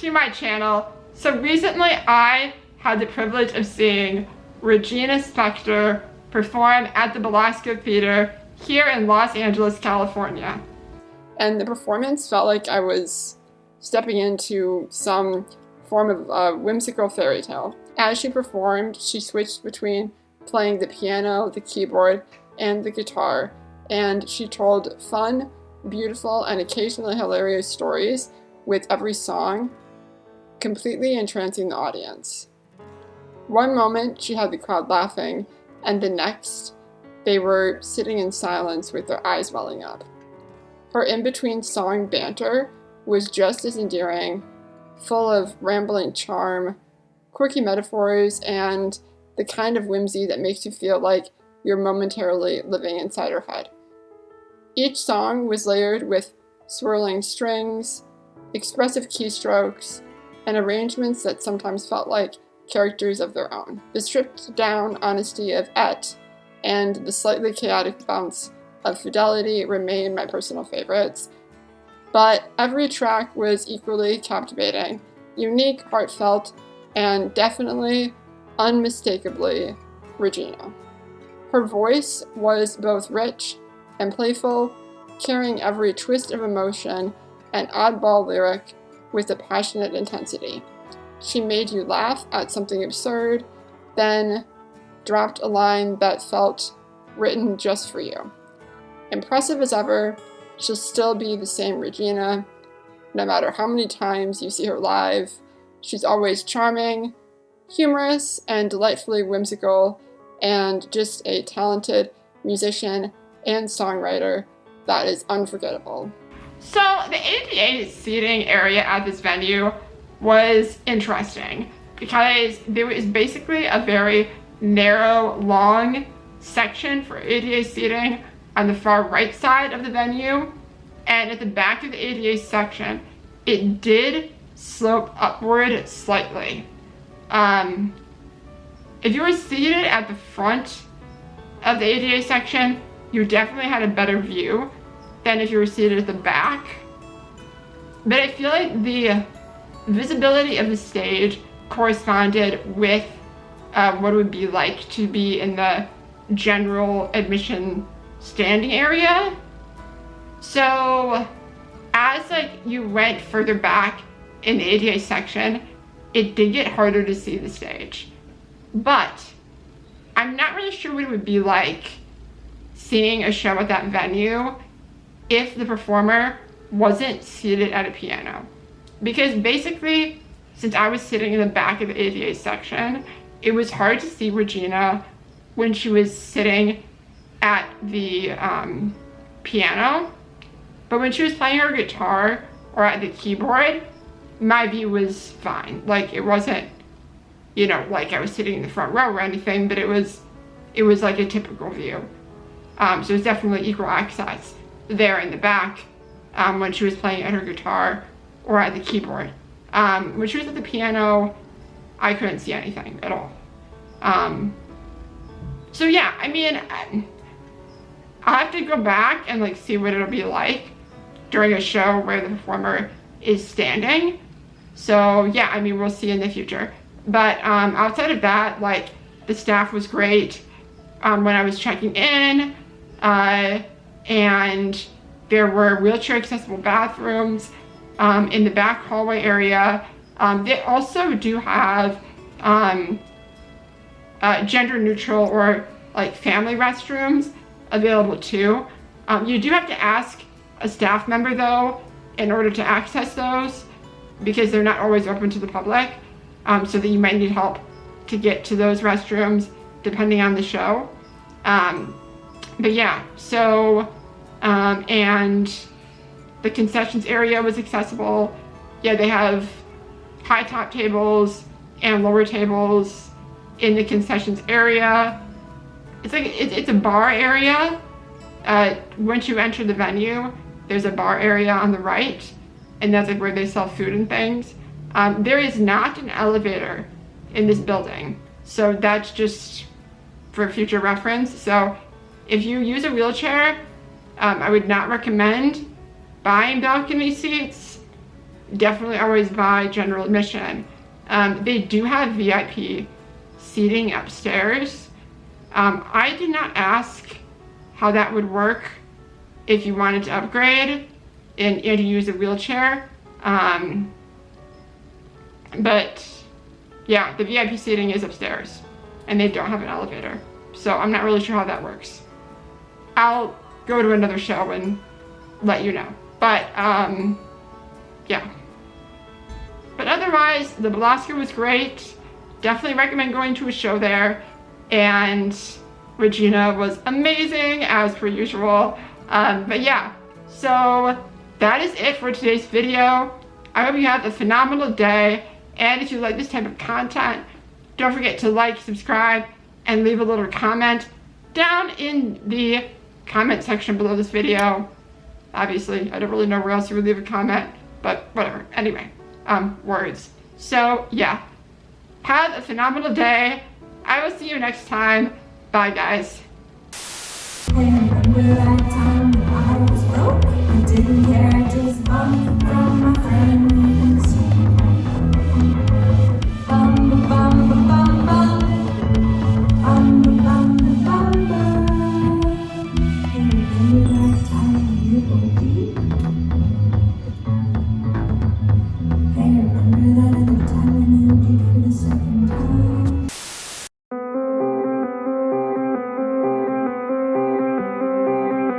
to my channel. So recently I had the privilege of seeing Regina Spektor perform at the Belasco Theater here in Los Angeles, California. And the performance felt like I was stepping into some form of whimsical fairy tale. As she performed, she switched between playing the piano, the keyboard, and the guitar, and she told fun, beautiful, and occasionally hilarious stories with every song, completely entrancing the audience. One moment she had the crowd laughing, and the next they were sitting in silence with their eyes welling up. Her in-between song banter was just as endearing, full of rambling charm, quirky metaphors, and the kind of whimsy that makes you feel like you're momentarily living inside her head. Each song was layered with swirling strings, expressive keystrokes, and arrangements that sometimes felt like characters of their own. The stripped-down honesty of Et and the slightly chaotic bounce of Fidelity remain my personal favorites, but every track was equally captivating, unique, heartfelt, and definitely, unmistakably, Regina. Her voice was both rich and playful, carrying every twist of emotion and oddball lyric with a passionate intensity. She made you laugh at something absurd, then dropped a line that felt written just for you. Impressive as ever, she'll still be the same Regina, no matter how many times you see her live. She's always charming, humorous, and delightfully whimsical, and just a talented musician and songwriter that is unforgettable. So the ADA seating area at this venue was interesting because there was basically a very narrow, long section for ADA seating on the far right side of the venue, and at the back of the ADA section, it did slope upward slightly. If you were seated at the front of the ADA section, you definitely had a better view than if you were seated at the back. But I feel like the visibility of the stage corresponded with what it would be like to be in the general admission standing area. So as you went further back in the ADA section, it did get harder to see the stage. But I'm not really sure what it would be like seeing a show at that venue if the performer wasn't seated at a piano. Because basically, since I was sitting in the back of the ADA section, it was hard to see Regina when she was sitting at the piano. But when she was playing her guitar or at the keyboard, my view was fine. It wasn't, like I was sitting in the front row or anything, but it was like a typical view. So it's definitely equal access there in the back when she was playing at her guitar or at the keyboard. When she was at the piano, I couldn't see anything at all. So yeah, I'll have to go back and see what it'll be like during a show where the performer is standing. So yeah, we'll see in the future. But outside of that, the staff was great when I was checking in, and there were wheelchair accessible bathrooms in the back hallway area. They also do have gender neutral or family restrooms available too. You do have to ask a staff member though in order to access those, because they're not always open to the public, so that you might need help to get to those restrooms depending on the show. But yeah, so and the concessions area was accessible. Yeah, they have high top tables and lower tables in the concessions area. It's a bar area. Once you enter the venue, there's a bar area on the right, and that's where they sell food and things. There is not an elevator in this building, so that's just for future reference. So if you use a wheelchair, I would not recommend buying balcony seats. definitely always buy general admission. They do have VIP seating upstairs. I did not ask how that would work if you wanted to upgrade and to use a wheelchair. But yeah, the VIP seating is upstairs and they don't have an elevator. So I'm not really sure how that works. I'll go to another show and let you know. But yeah. But otherwise, the Belasco was great. Definitely recommend going to a show there. And Regina was amazing, as per usual. But yeah, so that is it for today's video. I hope you have a phenomenal day. And if you like this type of content, don't forget to like, subscribe, and leave a little comment down in the comment section below this video. Obviously, I don't really know where else you would leave a comment, but whatever. Anyway, words. So yeah, have a phenomenal day. I will see you next time. Bye, guys.